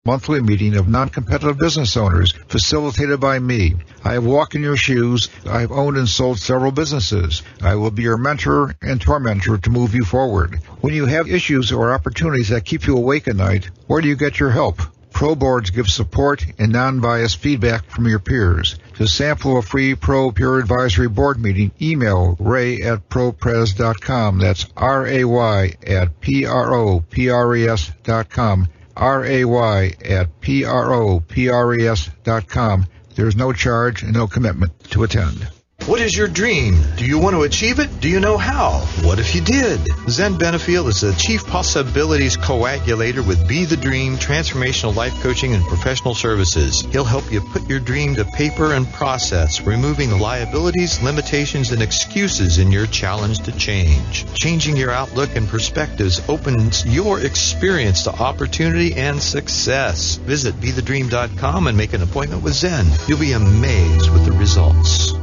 monthly meeting of non-competitive business owners facilitated by me. I have walked in your shoes. I have owned and sold several businesses. I will be your mentor and tormentor to move you forward. When you have issues or opportunities that keep you awake at night, where do you get your help? Pro boards give support and non-biased feedback from your peers. To sample a free Pro Peer Advisory Board meeting, email ray@propres.com. That's ray@propres.com. ray@propres.com. There's no charge and no commitment to attend. What is your dream? Do you want to achieve it? Do you know how? What if you did? Zen Benefiel is the Chief Possibilities Coagulator with Be the Dream, Transformational Life Coaching, and Professional Services. He'll help you put your dream to paper and process, removing the liabilities, limitations, and excuses in your challenge to change. Changing your outlook and perspectives opens your experience to opportunity and success. Visit BeTheDream.com and make an appointment with Zen. You'll be amazed with the results.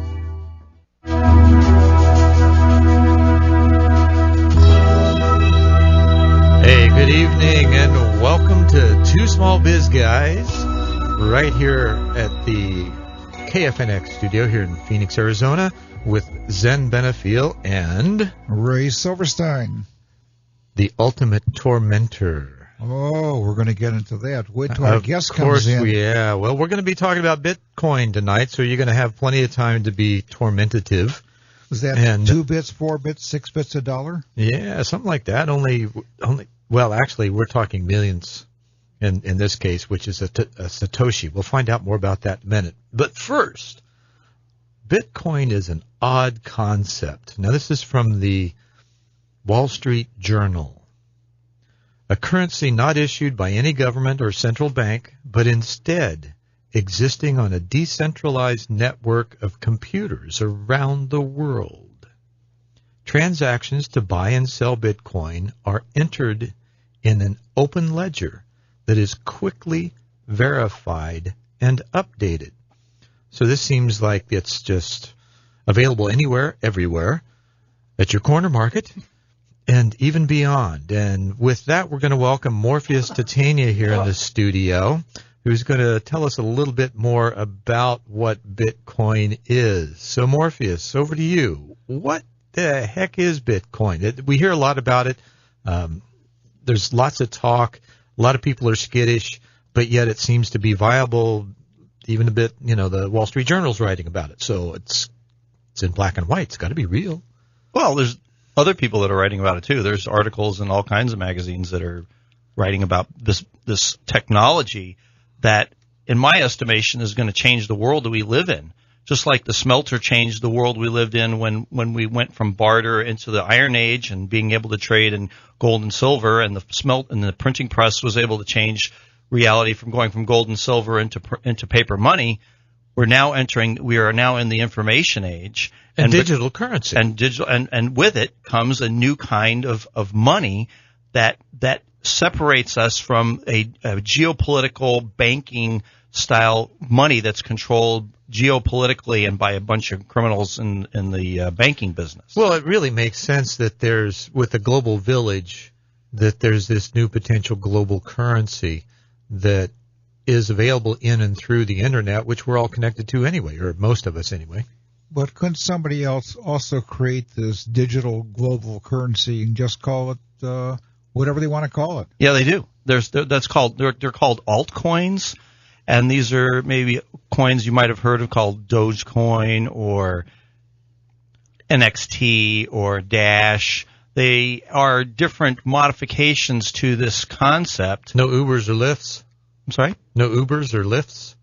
Hey, good evening and welcome to Two Small Biz Guys right here at the KFNX studio here in Phoenix, Arizona with Zen Benefiel and Ray Silverstein, the ultimate tormentor. Oh, we're going to get into that. Wait till our guest comes in. Yeah. Well, we're going to be talking about Bitcoin tonight, so you're going to have plenty of time to be tormentative. Is that 2 bits, 4 bits, 6 bits a dollar? Yeah, something like that. Well, actually, we're talking millions in this case, which is a Satoshi. We'll find out more about that in a minute. But first, Bitcoin is an odd concept. Now, this is from the Wall Street Journal. A currency not issued by any government or central bank, but instead existing on a decentralized network of computers around the world. Transactions to buy and sell Bitcoin are entered in an open ledger that is quickly verified and updated. So this seems like it's just available anywhere, everywhere, at your corner market, and even beyond. And with that, we're going to welcome Morpheus Titania here in the studio, who's going to tell us a little bit more about what Bitcoin is. So, Morpheus, over to you. What the heck is Bitcoin? We hear a lot about it. There's lots of talk. A lot of people are skittish, but yet it seems to be viable even a bit. You know, the Wall Street Journal's writing about it. So it's in black and white. It's got to be real. Well, there's other people that are writing about it, too. There's articles in all kinds of magazines that are writing about this technology that, in my estimation, is going to change the world that we live in. Just like the smelter changed the world we lived in when we went from barter into the Iron Age and being able to trade in gold and silver, and the printing press was able to change reality from going from gold and silver into paper money. We are now in the information age and digital currency, and with it comes a new kind of money that separates us from a geopolitical banking style money that's controlled geopolitically and by a bunch of criminals in the banking business. Well, it really makes sense that with the global village, that there's this new potential global currency that is available in and through the internet, which we're all connected to anyway, or most of us anyway. But couldn't somebody else also create this digital global currency and just call it whatever they want to call it? Yeah, they do. They're called altcoins, and these are maybe coins you might have heard of called Dogecoin or NXT or Dash. They are different modifications to this concept. No Ubers or Lyfts? I'm sorry? No Ubers or Lyfts?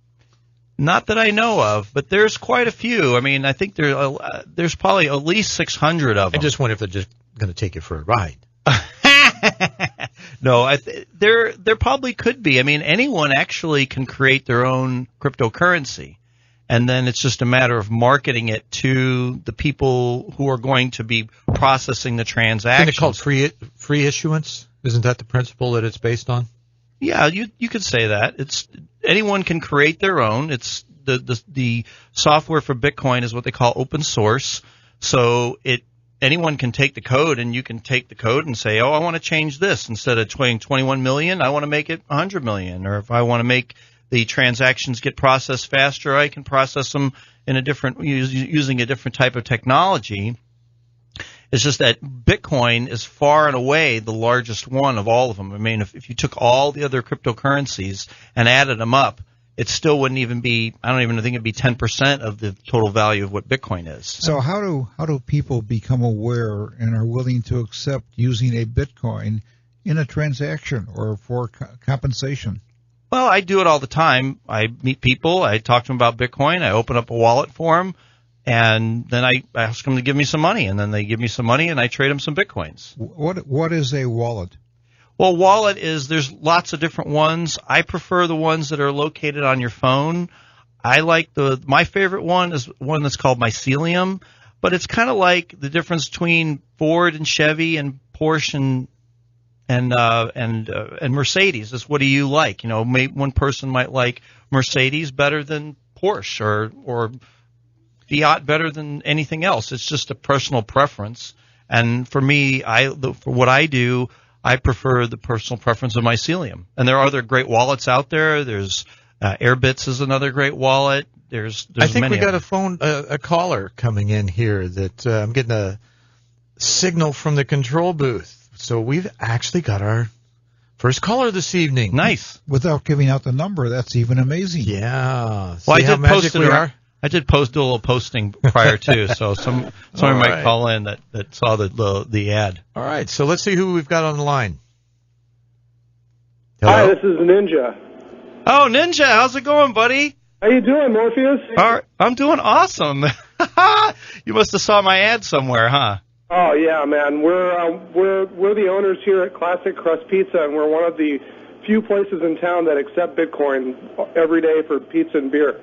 Not that I know of, but there's quite a few. I mean, I think there's probably at least 600 of them. I just wonder if they're just going to take you for a ride. No, there probably could be. I mean, anyone actually can create their own cryptocurrency, and then it's just a matter of marketing it to the people who are going to be processing the transactions. Isn't it called free issuance? Isn't that the principle that it's based on? Yeah, you could say that. It's anyone can create their own. It's the software for Bitcoin is what they call open source. So anyone can take the code, and you can take the code and say, oh, I want to change this. Instead of 21 million, I want to make it 100 million. Or if I want to make the transactions get processed faster, I can process them in using a different type of technology. It's just that Bitcoin is far and away the largest one of all of them. I mean, if you took all the other cryptocurrencies and added them up, it still wouldn't even be, I don't even think it'd be 10% of the total value of what Bitcoin is. So how do people become aware and are willing to accept using a Bitcoin in a transaction or for compensation? Well, I do it all the time. I meet people, I talk to them about Bitcoin, I open up a wallet for them, and then I ask them to give me some money, and then they give me some money, and I trade them some Bitcoins. What is a wallet? Well, wallet there's lots of different ones. I prefer the ones that are located on your phone. I like my favorite one is one that's called Mycelium, but it's kind of like the difference between Ford and Chevy and Porsche and Mercedes. Is what do you like? You know, one person might like Mercedes better than Porsche or Fiat better than anything else. It's just a personal preference. And for me, for what I do, I prefer the personal preference of Mycelium. And there are other great wallets out there. There's Airbits is another great wallet. There's I think many we got a caller coming in here that I'm getting a signal from the control booth. So we've actually got our first caller this evening. Nice. Without giving out the number, that's even amazing. Yeah. Well, I did do a little posting prior to, so somebody might call in that saw the ad. All right, so let's see who we've got on the line. Hello? Hi, this is Ninja. Oh, Ninja, how's it going, buddy? How you doing, Morpheus? All right, I'm doing awesome. You must have saw my ad somewhere, huh? Oh yeah, man. We're the owners here at Classic Crust Pizza, and we're one of the few places in town that accept Bitcoin every day for pizza and beer.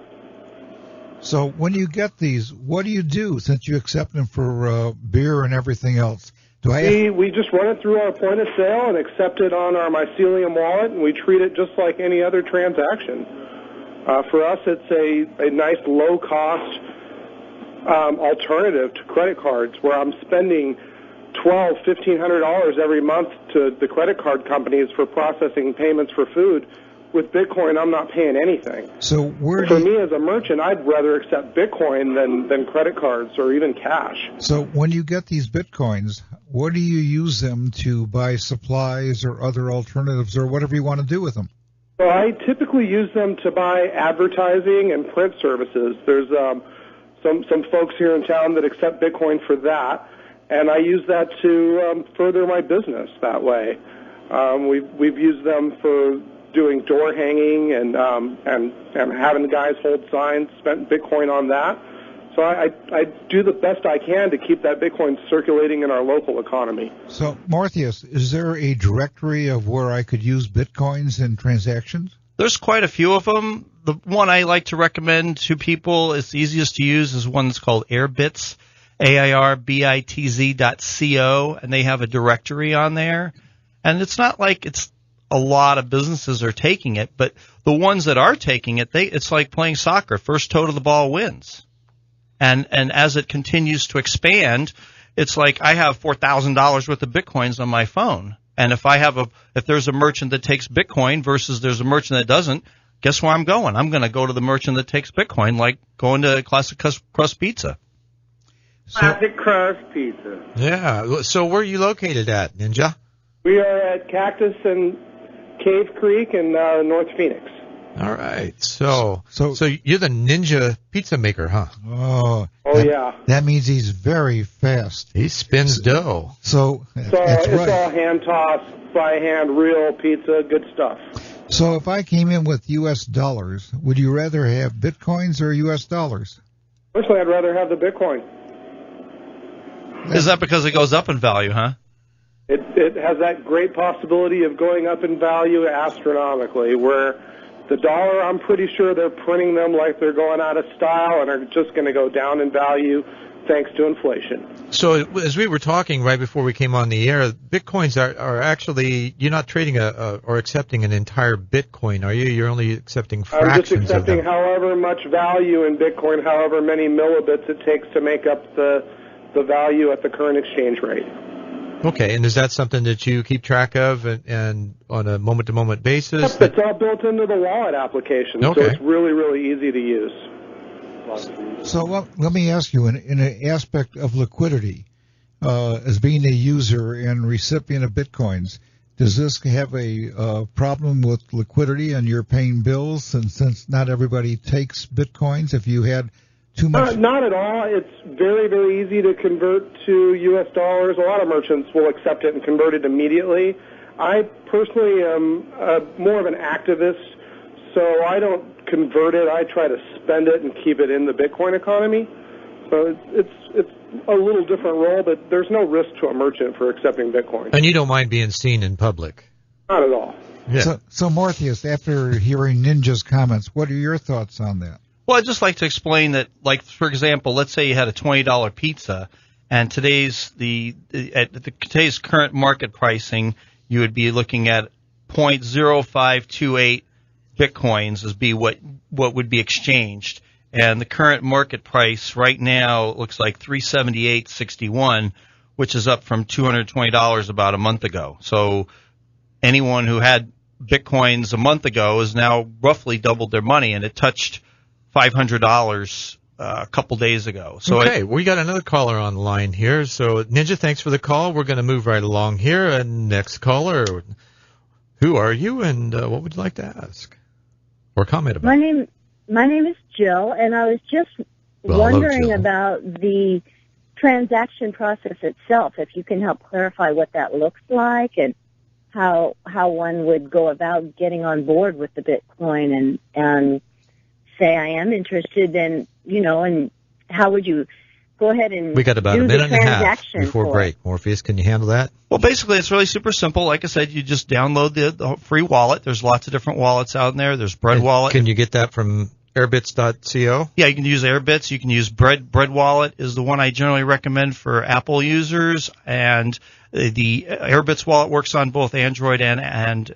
So when you get these, what do you do since you accept them for beer and everything else? We just run it through our point of sale and accept it on our Mycelium wallet, and we treat it just like any other transaction. For us, it's a nice low-cost alternative to credit cards, where I'm spending $1,200, $1,500 every month to the credit card companies for processing payments for food. With Bitcoin, I'm not paying anything. So for me as a merchant, I'd rather accept Bitcoin than credit cards or even cash. So when you get these Bitcoins, what do you use them to buy supplies or other alternatives or whatever you want to do with them? So I typically use them to buy advertising and print services. There's some folks here in town that accept Bitcoin for that, and I use that to further my business that way. We've used them for doing door hanging and having the guys hold signs, spent Bitcoin on that. So I do the best I can to keep that Bitcoin circulating in our local economy. So, Morpheus, is there a directory of where I could use Bitcoins in transactions? There's quite a few of them. The one I like to recommend to people, it's easiest to use, is one that's called Airbits, AIRBITZ.co, and they have a directory on there. And it's not like it's a lot of businesses are taking it, but the ones that are taking it, it's like playing soccer. First toe to the ball wins. And as it continues to expand, it's like I have $4,000 worth of Bitcoins on my phone. And if there's a merchant that takes Bitcoin versus there's a merchant that doesn't, guess where I'm going? I'm going to go to the merchant that takes Bitcoin, like going to Classic Crust Pizza. Classic Crust Pizza. Yeah. So where are you located at, Ninja? We are at Cactus and Cave Creek in North Phoenix. All right. So you're the Ninja pizza maker, huh? Yeah. That means he's very fast. He spins dough. So it's all hand tossed, by hand, real pizza, good stuff. So if I came in with U.S. dollars, would you rather have Bitcoins or U.S. dollars? Personally, I'd rather have the Bitcoin. Is that because it goes up in value, huh? It has that great possibility of going up in value astronomically, where the dollar, I'm pretty sure they're printing them like they're going out of style and are just going to go down in value thanks to inflation. So as we were talking right before we came on the air, Bitcoins are actually, you're not trading or accepting an entire Bitcoin, are you? You're only accepting fractions of them. I'm just accepting however much value in Bitcoin, however many millibits it takes to make up the the value at the current exchange rate. Okay, and is that something that you keep track of and on a moment-to-moment basis? It's all built into the wallet application, Okay. so it's really, really easy to use. So let me ask you, in an aspect of liquidity, as being a user and recipient of Bitcoins, does this have a problem with liquidity and you're paying bills? And since not everybody takes Bitcoins, if you had too much... Not at all. It's very, very easy to convert to U.S. dollars. A lot of merchants will accept it and convert it immediately. I personally am more of an activist, so I don't convert it. I try to spend it and keep it in the Bitcoin economy. So it's a little different role, but there's no risk to a merchant for accepting Bitcoin. And you don't mind being seen in public? Not at all. Yeah. So Morpheus, after hearing Ninja's comments, what are your thoughts on that? Well, I'd just like to explain that, like, for example, let's say you had a $20 pizza, and today's current market pricing, you would be looking at 0.0528 Bitcoins as be what would be exchanged. And the current market price right now looks like $378.61, which is up from $220 about a month ago. So anyone who had Bitcoins a month ago has now roughly doubled their money, and it touched $500 a couple days ago. So okay, we got another caller on the line here. So Ninja, thanks for the call. We're going to move right along here. And next caller, who are you, and what would you like to ask or comment about? My name is Jill, and I was just wondering about the transaction process itself. If you can help clarify what that looks like and how one would go about getting on board with the Bitcoin and say I am interested in, and how would you go ahead and we got about do a minute the and a half transaction before break. Morpheus, can you handle that? Well, basically, it's really super simple. Like I said, you just download the free wallet. There's lots of different wallets out there. There's Bread Wallet. Can you get that from airbits.co? Yeah, you can use Airbits. You can use Bread Wallet is the one I generally recommend for Apple users, and the Airbits wallet works on both Android and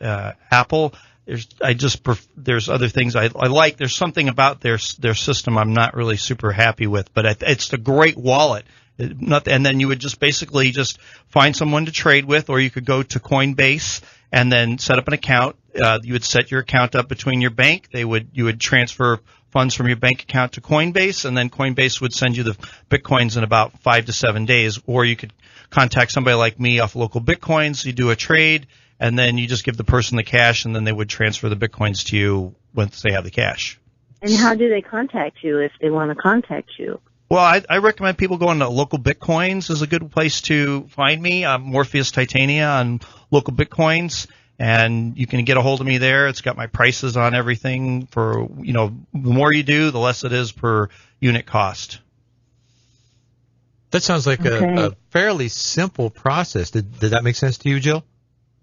Apple. There's other things I like. There's something about their system I'm not really super happy with, but it's a great wallet. And then you would just basically just find someone to trade with, or you could go to Coinbase and then set up an account. You would set your account up between your bank. You would transfer funds from your bank account to Coinbase, and then Coinbase would send you the Bitcoins in about 5 to 7 days. Or you could contact somebody like me off Local Bitcoins. You do a trade, and then you just give the person the cash, and then they would transfer the Bitcoins to you once they have the cash. And how do they contact you if they want to contact you? Well, I recommend people going to Local Bitcoins is a good place to find me. I'm Morpheus Titania on Local Bitcoins, and you can get a hold of me there. It's got my prices on everything for, the more you do, the less it is per unit cost. That sounds like a fairly simple process. Did that make sense to you, Jill?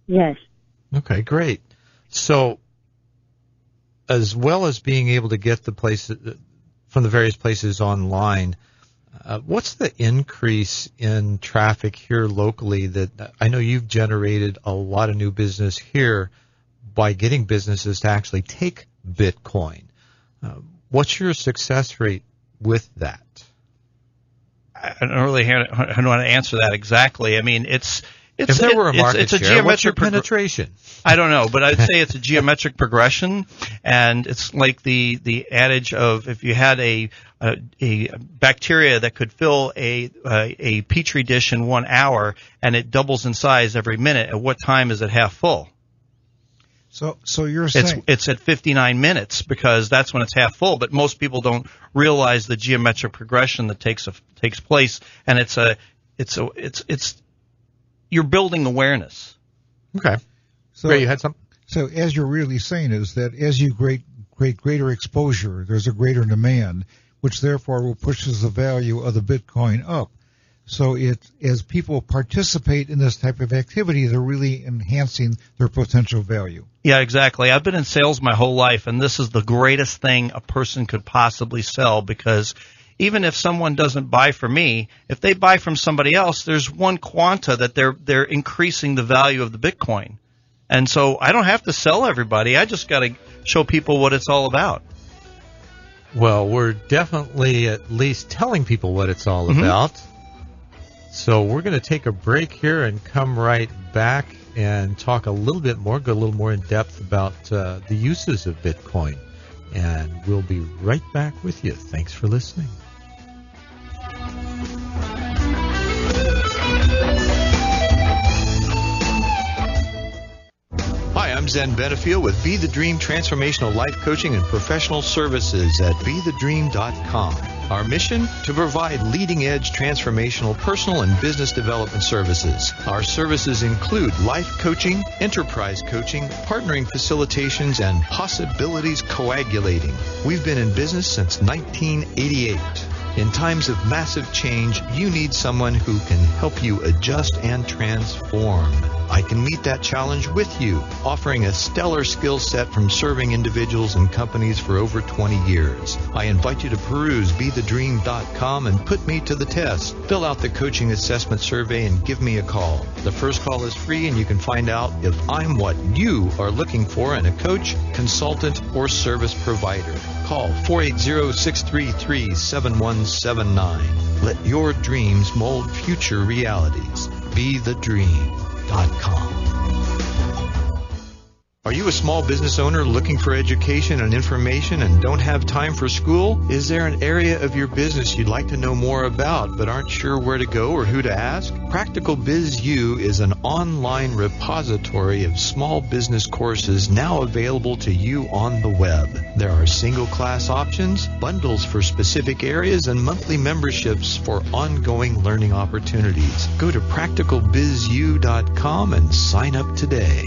Yes. Okay, great. So, as well as being able to get the places from the various places online, what's the increase in traffic here locally that I know you've generated a lot of new business here by getting businesses to actually take Bitcoin? What's your success rate with that? I don't really want to answer that exactly. I mean, if there were a market share, geometric what's your penetration? I don't know, but I'd say it's a geometric progression, and it's like the adage of if you had a bacteria that could fill a petri dish in 1 hour and it doubles in size every minute, at what time is it half full? So you're saying it's at 59 minutes because that's when it's half full. But most people don't realize the geometric progression that takes place, and it's you're building awareness. Okay. So, Ray, you had something? So as you're really saying is that as you create greater exposure, there's a greater demand, which therefore pushes the value of the Bitcoin up. So as people participate in this type of activity, they're really enhancing their potential value. Yeah, exactly. I've been in sales my whole life, and this is the greatest thing a person could possibly sell, because even if someone doesn't buy from me, if they buy from somebody else, there's one quanta that they're increasing the value of the Bitcoin. And so I don't have to sell everybody. I just got to show people what it's all about. Well, we're definitely at least telling people what it's all about. So we're going to take a break here and come right back and talk a little bit more, go a little more in depth about the uses of Bitcoin. And we'll be right back with you. Thanks for listening. Hi, I'm Zen Benefiel with Be the Dream Transformational Life Coaching and Professional Services at BeTheDream.com. Our mission? To provide leading-edge transformational personal and business development services. Our services include life coaching, enterprise coaching, partnering facilitations, and possibilities coagulating. We've been in business since 1988. In times of massive change, you need someone who can help you adjust and transform. I can meet that challenge with you, offering a stellar skill set from serving individuals and companies for over 20 years. I invite you to peruse BeTheDream.com and put me to the test. Fill out the coaching assessment survey and give me a call. The first call is free, and you can find out if I'm what you are looking for in a coach, consultant, or service provider. Call 480-633-7179. Let your dreams mold future realities. BeTheDream.com. Are you a small business owner looking for education and information and don't have time for school? Is there an area of your business you'd like to know more about but aren't sure where to go or who to ask? Practical Biz U is an online repository of small business courses now available to you on the web. There are single class options, bundles for specific areas, and monthly memberships for ongoing learning opportunities. Go to practicalbizu.com and sign up today.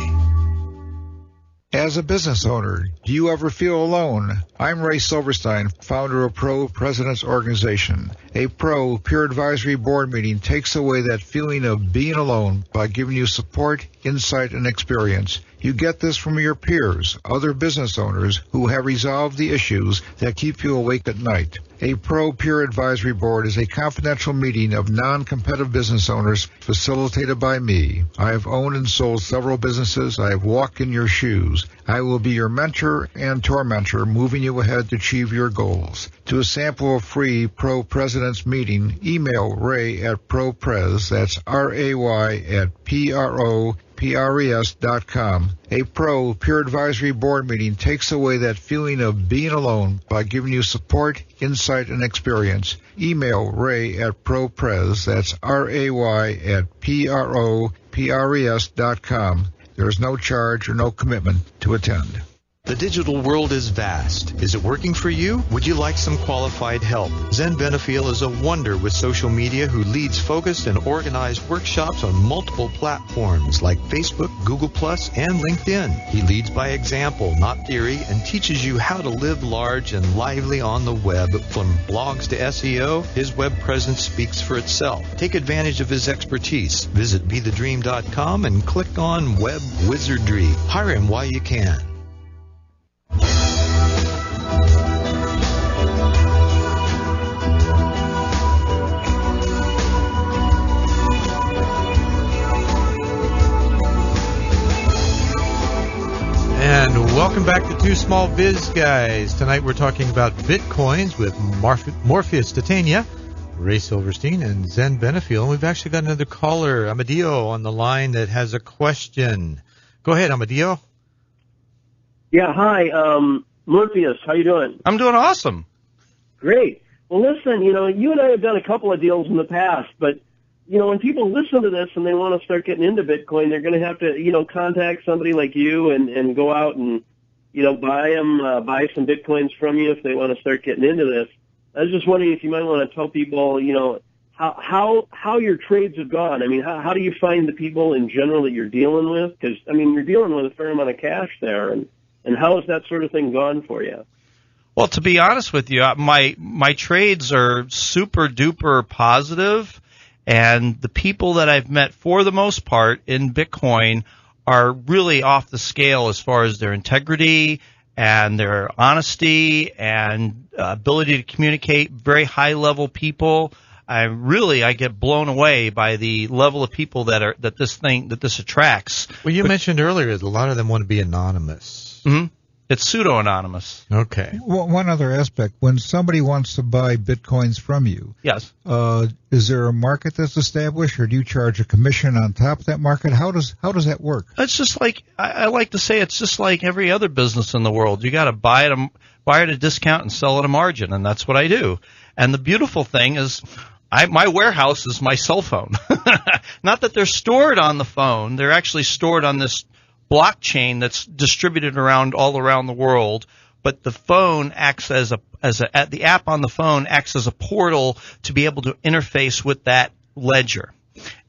As a business owner, do you ever feel alone? I'm Ray Silverstein, founder of Pro Presidents Organization. A Pro Peer Advisory Board meeting takes away that feeling of being alone by giving you support, insight, and experience. You get this from your peers, other business owners who have resolved the issues that keep you awake at night. A Pro Peer Advisory Board is a confidential meeting of non-competitive business owners facilitated by me. I have owned and sold several businesses. I have walked in your shoes. I will be your mentor and tormentor, moving you ahead to achieve your goals. To a sample of free Pro Presidents meeting, email Ray at ProPres, that's R-A-Y at PROPRES.com. A Pro Peer Advisory Board meeting takes away that feeling of being alone by giving you support, insight, and experience. Email Ray at ProPres, that's R-A-Y at PROPRES.com. There is no charge or no commitment to attend. The digital world is vast. Is it working for you? Would you like some qualified help? Zen Benefiel is a wonder with social media who leads focused and organized workshops on multiple platforms like Facebook, Google+, and LinkedIn. He leads by example, not theory, and teaches you how to live large and lively on the web. From blogs to SEO, his web presence speaks for itself. Take advantage of his expertise. Visit BeTheDream.com and click on Web Wizardry. Hire him while you can. And welcome back to Two Small Biz Guys. Tonight we're talking about Bitcoins with Morpheus Titania, Ray Silverstein, and Zen Benefiel. And we've actually got another caller, Amadio, on the line that has a question. Go ahead, Amadio. Yeah, hi, Morpheus. How you doing? I'm doing awesome. Great. Well, listen, you and I have done a couple of deals in the past, but, when people listen to this and they want to start getting into Bitcoin, they're going to have to, contact somebody like you and go out and, buy some Bitcoins from you if they want to start getting into this. I was just wondering if you might want to tell people, how your trades have gone. I mean, how do you find the people in general that you're dealing with? Because, you're dealing with a fair amount of cash there, and how has that sort of thing gone for you? Well, to be honest with you, my trades are super duper positive, and the people that I've met for the most part in Bitcoin are really off the scale as far as their integrity and their honesty and ability to communicate. Very high level people. I get blown away by the level of people that this attracts. Well, you mentioned earlier that a lot of them want to be anonymous. Mm-hmm. It's pseudo-anonymous. Okay. One other aspect, when somebody wants to buy Bitcoins from you, Yes. is there a market that's established, or do you charge a commission on top of that market? How does that work? It's just like, I like to say, it's just like every other business in the world. You got to buy it at a discount and sell at a margin, and that's what I do. And the beautiful thing is, my warehouse is my cell phone. Not that they're stored on the phone; they're actually stored on this blockchain that's distributed all around the world. But the phone acts the app on the phone acts as a portal to be able to interface with that ledger.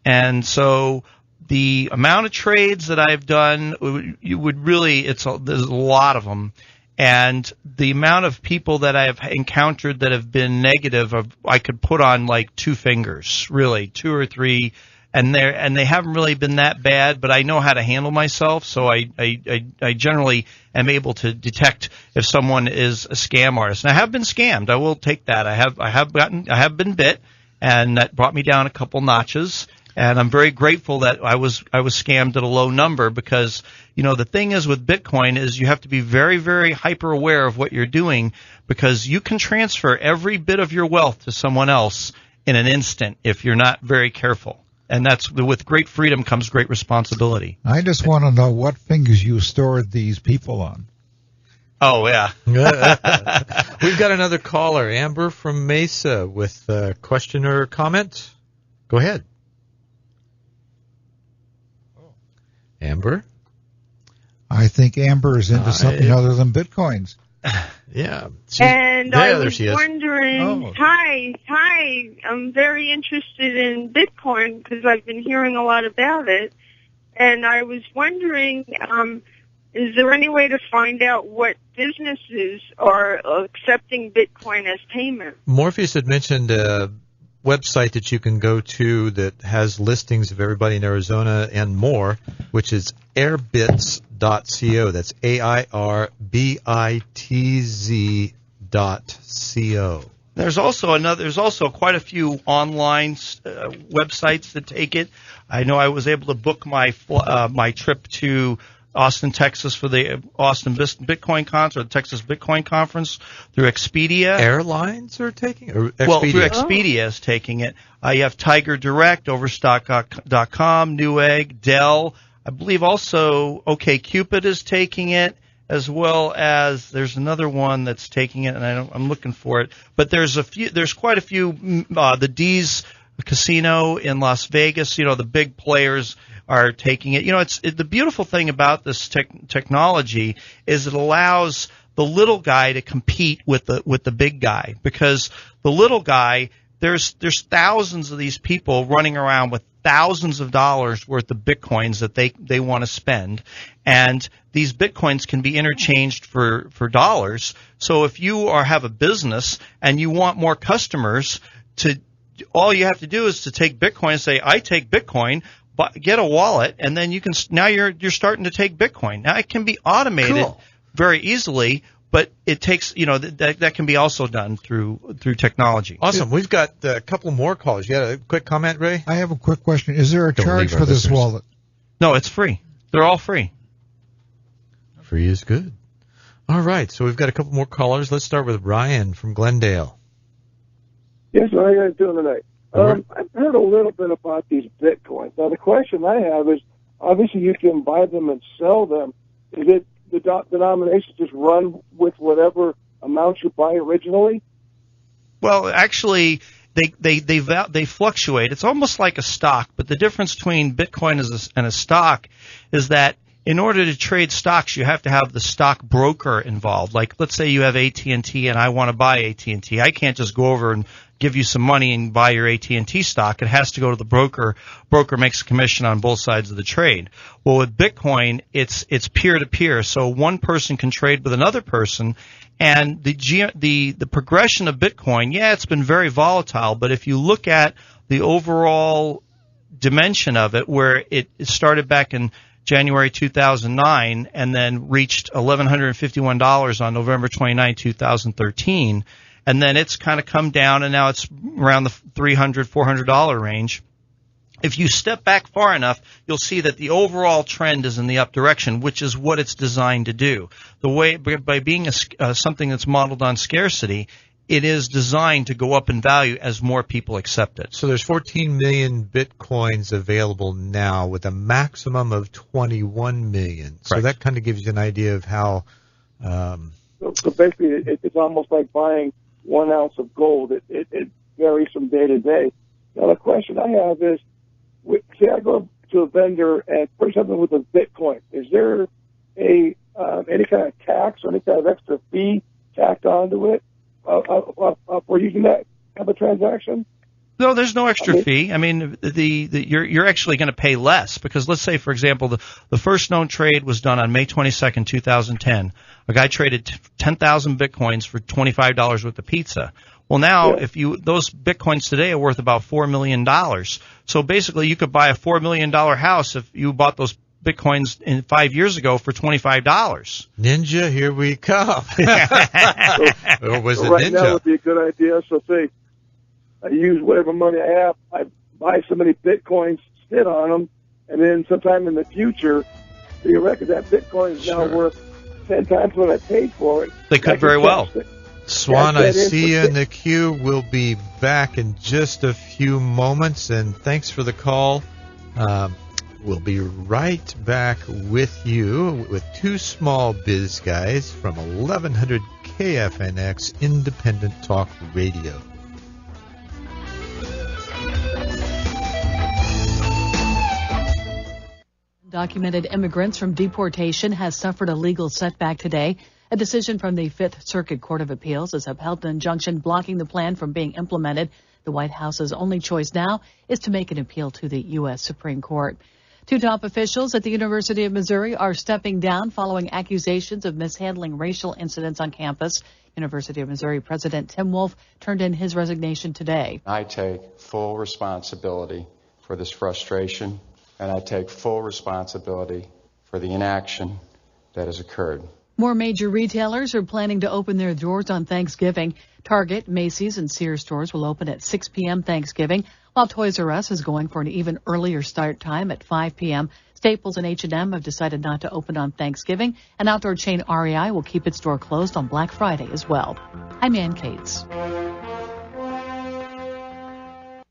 And so the amount of trades that I've done, there's a lot of them. And the amount of people that I've encountered that have been negative, I could put on like 2 fingers, really, 2 or 3. And they haven't really been that bad, but I know how to handle myself, so I generally am able to detect if someone is a scam artist. And I have been scammed. I will take that. I have been bit, and that brought me down a couple notches. And I'm very grateful that I was scammed at a low number, because the thing is with Bitcoin is you have to be very, very hyper aware of what you're doing, because you can transfer every bit of your wealth to someone else in an instant if you're not very careful. And that's, with great freedom comes great responsibility. I just want to know what fingers you stored these people on. Oh, yeah. We've got another caller, Amber from Mesa, with a question or comment. Go ahead. Amber? I think Amber is into something other than Bitcoins. Yeah. And I was she is. wondering, Hi, I'm very interested in Bitcoin because I've been hearing a lot about it. And I was wondering, is there any way to find out what businesses are accepting Bitcoin as payment? Morpheus had mentioned a website that you can go to that has listings of everybody in Arizona and more, which is airbitz.co. That's airbitz.co. There's also quite a few online websites that take it. I know I was able to book my trip to Austin, Texas for the Austin Bitcoin Conference, or the Texas Bitcoin Conference, through Expedia. Airlines are taking it? Or Expedia? Well, through Expedia is taking it. You have Tiger Direct, Overstock.com, Newegg, Dell. I believe also OkCupid is taking it, as well as there's another one that's taking it, and I'm looking for it. But there's quite a few. The D's Casino in Las Vegas, the big players are taking it. The beautiful thing about this technology is it allows the little guy to compete with the big guy, because the little guy, there's thousands of these people running around with thousands of dollars worth of Bitcoins that they want to spend, and these Bitcoins can be interchanged for dollars. So if you have a business and you want more customers, all you have to do is to take Bitcoin and say, I take Bitcoin, but get a wallet, and then you're starting to take Bitcoin. Now it can be automated very easily, but it takes, that can be also done through technology. Awesome. We've got a couple more callers. You got a quick comment, Ray? I have a quick question. Is there a charge for this wallet? No, it's free. They're all free. Free is good. All right. So we've got a couple more callers. Let's start with Ryan from Glendale. Yes, how are you guys doing tonight? I've heard a little bit about these Bitcoins. Now, the question I have is, obviously you can buy them and sell them. Is it the denominations just run with whatever amount you buy originally? Well, actually, they fluctuate. It's almost like a stock, but the difference between Bitcoin and a stock is that in order to trade stocks, you have to have the stock broker involved. Like, let's say you have AT&T and I want to buy AT&T. I can't just go over and give you some money and buy your AT&T stock. It has to go to the broker. Broker makes a commission on both sides of the trade. Well, with Bitcoin, it's peer-to-peer, so one person can trade with another person. And the progression of Bitcoin, it's been very volatile, but if you look at the overall dimension of it, where it started back in January 2009 and then reached $1,151 on November 29, 2013, and then it's kind of come down, and now it's around the $300, $400 range. if you step back far enough, you'll see that the overall trend is in the up direction, which is what it's designed to do. The way, by being something that's modeled on scarcity, it is designed to go up in value as more people accept it. So there's 14 million Bitcoins available now with a maximum of 21 million. So that kind of gives you an idea of how... So basically, it's almost like buying 1 ounce of gold. It varies from day to day. Now, the question I have is, say I go to a vendor and put something with a Bitcoin. Is there any kind of tax or any kind of extra fee tacked onto it for using that type of transaction? No, there's no extra fee. I mean, you're actually going to pay less because let's say, for example, the first known trade was done on May 22nd, 2010. A guy traded 10,000 Bitcoins for $25 worth of pizza. Well, now those Bitcoins today are worth about $4 million. So basically, you could buy a $4 million house if you bought those Bitcoins 5 years ago for $25. Ninja, here we come. Or was it right Ninja? Now would be a good idea. So say I use whatever money I have, I buy so many Bitcoins, sit on them, and then sometime in the future, theoretically, that Bitcoin is now worth 10 times what I paid for it. They could very well. Swan, I see you in the queue. We'll be back in just a few moments, and thanks for the call. We'll be right back with you with two small biz guys from 1100 KFNX Independent Talk Radio. Documented immigrants from deportation has suffered a legal setback today. A decision from the Fifth Circuit Court of Appeals has upheld an injunction blocking the plan from being implemented. The White House's only choice now is to make an appeal to the U.S. Supreme Court. Two top officials at the University of Missouri are stepping down following accusations of mishandling racial incidents on campus. University of Missouri President Tim Wolf turned in his resignation today. I take full responsibility for this frustration, and I take full responsibility for the inaction that has occurred. More major retailers are planning to open their doors on Thanksgiving. Target, Macy's, and Sears stores will open at 6 p.m. Thanksgiving, while Toys R Us is going for an even earlier start time at 5 p.m. Staples and H&M have decided not to open on Thanksgiving, and outdoor chain REI will keep its door closed on Black Friday as well. I'm Ann Cates.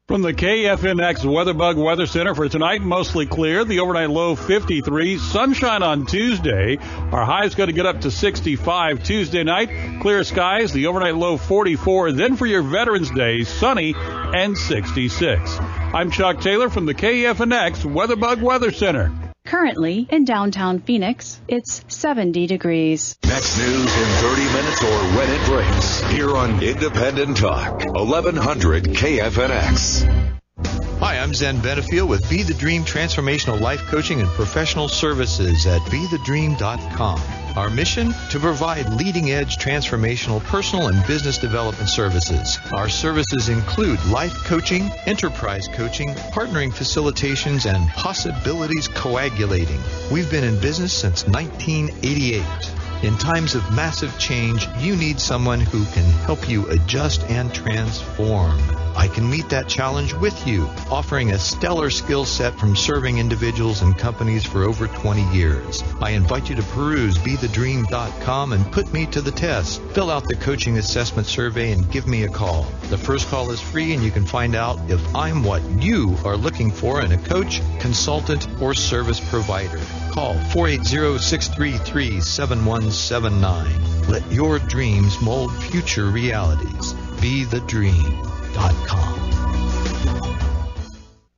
From the KFNX WeatherBug Weather Center for tonight, mostly clear. The overnight low 53. Sunshine on Tuesday. Our high is going to get up to 65 Tuesday night. Clear skies. The overnight low 44. Then for your Veterans Day, sunny and 66. I'm Chuck Taylor from the KFNX WeatherBug Weather Center. Currently, in downtown Phoenix, it's 70 degrees. Next news in 30 minutes or when it breaks. Here on Independent Talk, 1100 KFNX. Hi, I'm Zen Benefiel with Be the Dream Transformational Life Coaching and Professional Services at BeTheDream.com. Our mission? To provide leading-edge transformational personal and business development services. Our services include life coaching, enterprise coaching, partnering facilitations, and possibilities coagulating. We've been in business since 1988. In times of massive change, you need someone who can help you adjust and transform. I can meet that challenge with you, offering a stellar skill set from serving individuals and companies for over 20 years. I invite you to peruse BeTheDream.com and put me to the test. Fill out the coaching assessment survey and give me a call. The first call is free, and you can find out if I'm what you are looking for in a coach, consultant, or service provider. Call 480-633-7179. Let your dreams mold future realities. BeTheDream.com.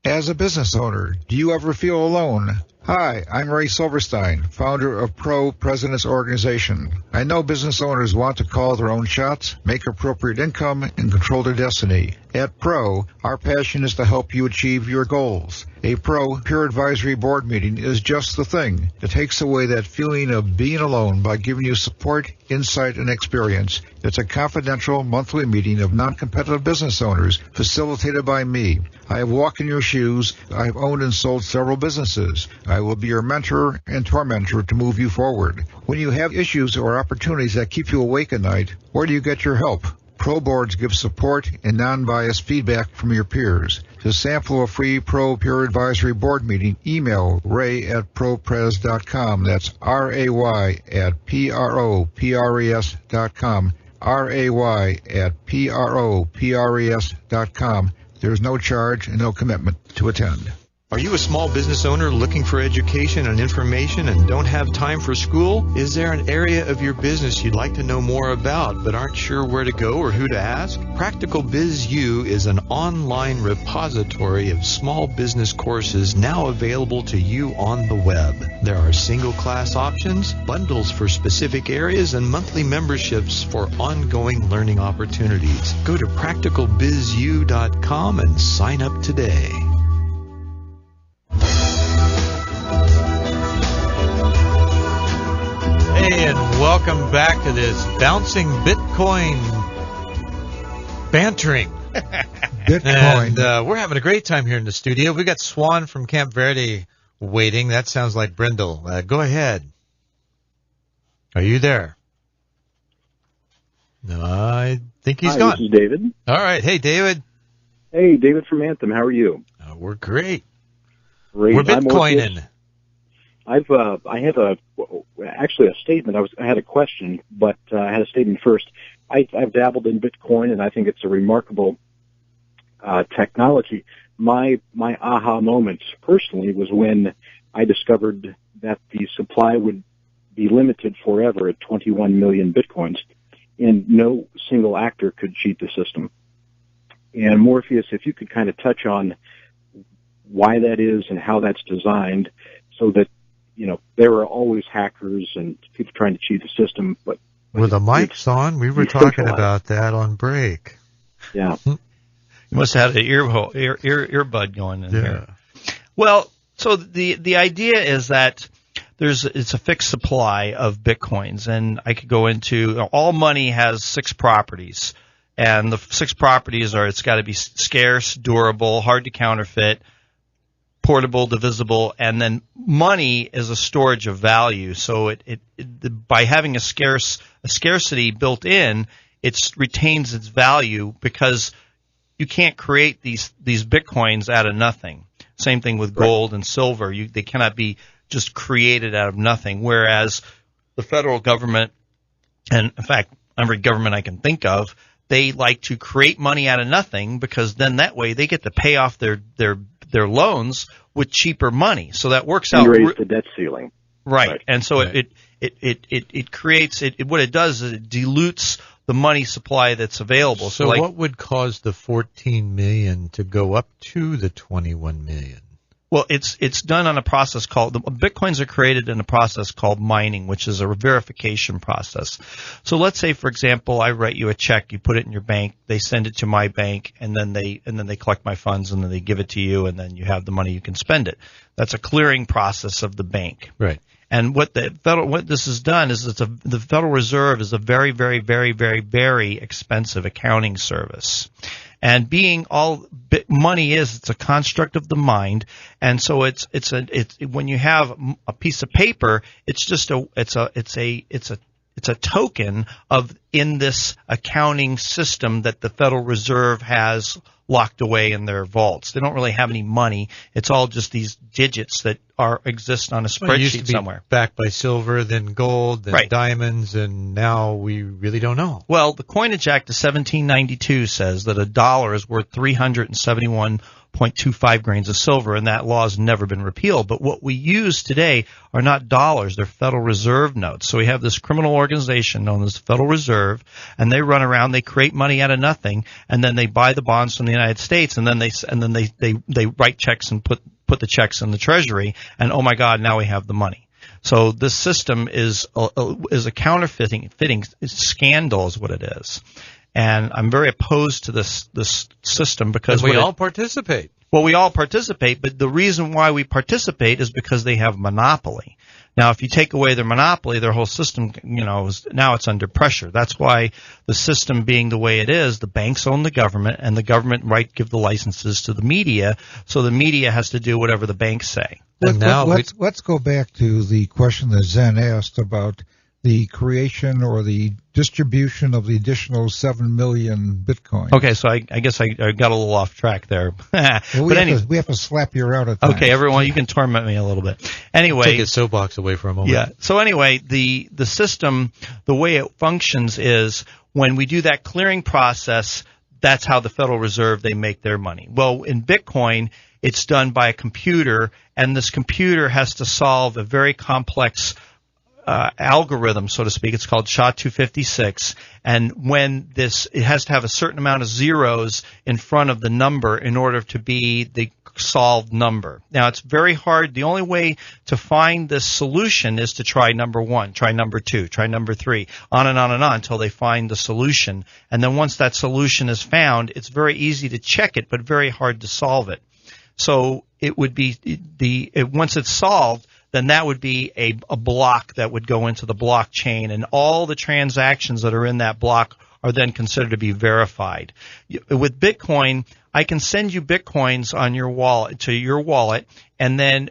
As a business owner, do you ever feel alone? Hi, I'm Ray Silverstein, founder of Pro Presidents Organization. I know business owners want to call their own shots, make appropriate income, and control their destiny. At Pro, our passion is to help you achieve your goals. A Pro peer advisory board meeting is just the thing. It takes away that feeling of being alone by giving you support, insight, and experience. It's a confidential monthly meeting of non-competitive business owners facilitated by me. I have walked in your shoes. I have owned and sold several businesses. I will be your mentor and tormentor to move you forward. When you have issues or opportunities that keep you awake at night, where do you get your help? Pro boards give support and non-biased feedback from your peers. To sample a free Pro Peer Advisory Board meeting, email ray@propres.com. That's ray@propres.com. ray@propres.com. There's no charge and no commitment to attend. Are you a small business owner looking for education and information and don't have time for school? Is there an area of your business you'd like to know more about but aren't sure where to go or who to ask? Practical Biz U is an online repository of small business courses now available to you on the web. There are single class options, bundles for specific areas, and monthly memberships for ongoing learning opportunities. Go to practicalbizu.com and sign up today. Hey, and welcome back to this bouncing Bitcoin bantering. Bitcoin. And we're having a great time here in the studio. We got Swan from Camp Verde waiting. That sounds like Brindle. Go ahead. Are you there? No, I think he's gone. This is David. All right. Hey, David. Hey, David from Anthem. How are you? We're great. Great. We're Bitcoining. I have actually a statement. I had a question, but I had a statement first. I've dabbled in Bitcoin, and I think it's a remarkable technology. My aha moment personally was when I discovered that the supply would be limited forever at 21 million Bitcoins, and no single actor could cheat the system. And Morpheus, if you could kind of touch on why that is and how that's designed so that, you know, there are always hackers and people trying to cheat the system, but with the mics on, we were talking about that on break. Yeah. You must have had an earbud going in here. Well, so the idea is that it's a fixed supply of Bitcoins, and I could go into all money has 6 properties, and the 6 properties are it's got to be scarce, durable, hard to counterfeit, portable, divisible, and then money is a storage of value. So by having a scarcity built in, it retains its value because you can't create these Bitcoins out of nothing. Same thing with gold and silver. They cannot be just created out of nothing. Whereas the federal government, and in fact, every government I can think of, they like to create money out of nothing because then that way they get to pay off their loans with cheaper money. So that works out. You raise the debt ceiling. Right. And so it creates what it does is it dilutes the money supply that's available. So what would cause the 14 million to go up to the 21 million? Well, it's done on a process called Bitcoins are created in a process called mining, which is a verification process. So let's say, for example, I write you a check, you put it in your bank, they send it to my bank, and then they collect my funds, and then they give it to you, and then you have the money, you can spend it. That's a clearing process of the bank. Right. And what this has done is the Federal Reserve is a very, very, very, very, very expensive accounting service. And being all money it's a construct of the mind, and so it's when you have a piece of paper, it's a token of in this accounting system that the Federal Reserve has locked away in their vaults. They don't really have any money. It's all just these digits that exist on a spreadsheet it used to be somewhere. Backed by silver, then gold, then diamonds, and now we really don't know. Well, the Coinage Act of 1792 says that a dollar is worth 371.25 grains of silver, and that law has never been repealed. But what we use today are not dollars, they're Federal Reserve notes. So we have this criminal organization known as the Federal Reserve, and they run around, they create money out of nothing, and then they buy the bonds from the United States, and then they write checks and put the checks in the Treasury, and oh my God, now we have the money. So this system is a counterfeiting scandal is what it is. And I'm very opposed to this system because we all participate. Well, we all participate, but the reason why we participate is because they have monopoly. Now, if you take away their monopoly, their whole system, now it's under pressure. That's why the system being the way it is, the banks own the government, and the government give the licenses to the media, so the media has to do whatever the banks say. Let's go back to the question that Zen asked about the creation or the distribution of the additional 7 million Bitcoin? Okay, so I guess I got a little off track there. Well, we have to slap you out at times. Okay, everyone, you can torment me a little bit. Anyway, take his soapbox away for a moment. Yeah. So anyway, the system, the way it functions is when we do that clearing process, that's how the Federal Reserve, they make their money. Well, in Bitcoin, it's done by a computer, and this computer has to solve a very complex algorithm, so to speak. It's called SHA-256, and when it has to have a certain amount of zeros in front of the number in order to be the solved number. Now, it's very hard. The only way to find this solution is to try number 1, try number 2, try number 3, on and on and on until they find the solution. And then once that solution is found, it's very easy to check it, but very hard to solve it. So it would be once it's solved, then that would be a block that would go into the blockchain, and all the transactions that are in that block are then considered to be verified. With Bitcoin, I can send you Bitcoins on your wallet,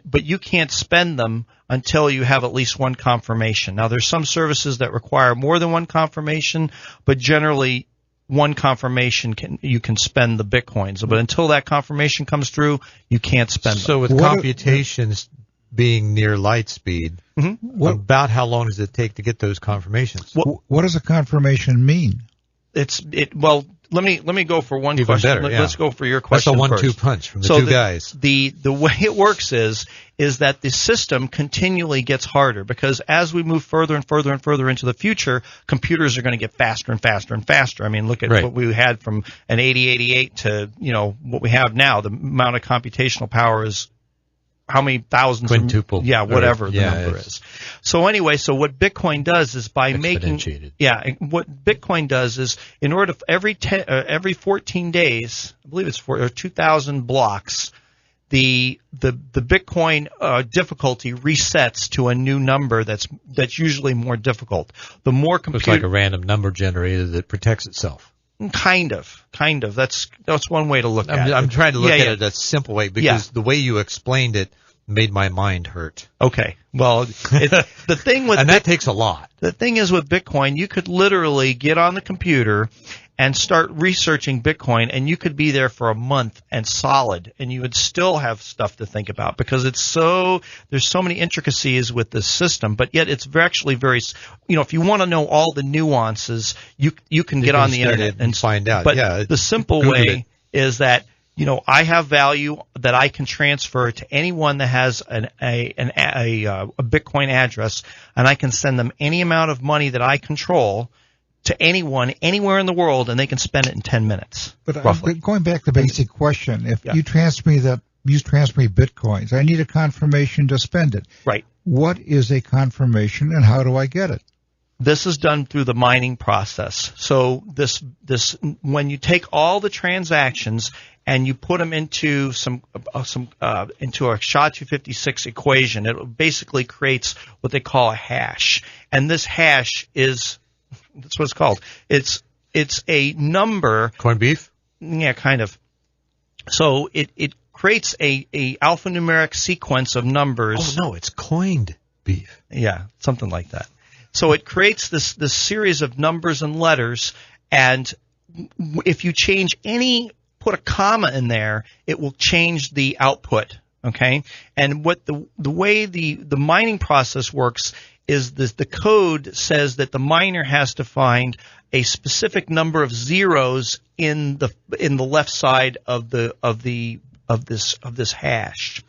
but you can't spend them until you have at least one confirmation. Now, there's some services that require more than one confirmation, but generally one confirmation you can spend the Bitcoins. But until that confirmation comes through, you can't spend them. So with computations being near light speed, about how long does it take to get those confirmations? What does a confirmation mean? Well, let me go for one Even question. Better, yeah. Let's go for your question. That's a 1-2 first. punch from the two guys. The way it works is that the system continually gets harder, because as we move further and further and further into the future, computers are going to get faster and faster and faster. I mean, look at what we had from an 8088 to what we have now. The amount of computational power is how many thousands? Quintuple. Whatever the number is. So anyway, what Bitcoin does is by what Bitcoin does is, in order to every 14 days, I believe it's 2,000 blocks, the Bitcoin difficulty resets to a new number that's usually more difficult. The more it's like a random number generator that protects itself. Kind of. That's one way to look at it. I'm trying to look at it a simple way, because the way you explained it made my mind hurt. Okay. Well, the thing with and that takes a lot. The thing is with Bitcoin, you could literally get on the computer and start researching Bitcoin, and you could be there for a month and solid, and you would still have stuff to think about, because there's so many intricacies with this system, but yet it's actually very, if you want to know all the nuances, you can get on the internet and find out. But the simple way is that, I have value that I can transfer to anyone that has a Bitcoin address, and I can send them any amount of money that I control to anyone, anywhere in the world, and they can spend it in 10 minutes. But roughly. Going back to the basic question, if you transfer me Bitcoins, I need a confirmation to spend it. Right. What is a confirmation, and how do I get it? This is done through the mining process. So this when you take all the transactions and you put them into into a SHA-256 equation, it basically creates what they call a hash. And this hash that's what it's called. It's a number. Corned beef? Yeah, kind of. So it creates a alphanumeric sequence of numbers. Oh no, it's coined beef. Yeah, something like that. So it creates this series of numbers and letters, and if you put a comma in there, it will change the output. Okay, and what the way the mining process works is the code says that the miner has to find a specific number of zeros in the left side of this hash.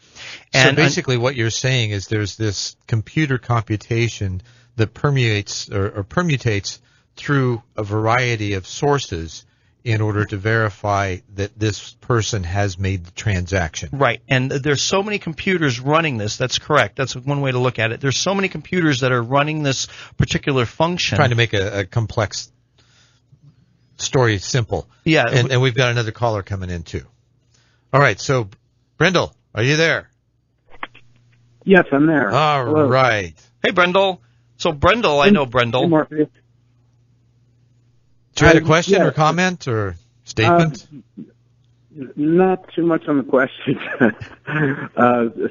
And so basically, what you're saying is there's this computer computation that permeates or permutates through a variety of sources in order to verify that this person has made the transaction. Right, and there's so many computers running this. That's correct. That's one way to look at it. There's so many computers that are running this particular function. Trying to make a complex story simple. Yeah. And we've got another caller coming in, too. All right, so, Brendel, are you there? Yes, I'm there. All right. Hey, Brendel. So, Brendel, I know Brendel. Hey, Morpheus. Do you have a question or comment or statement? Not too much on the question.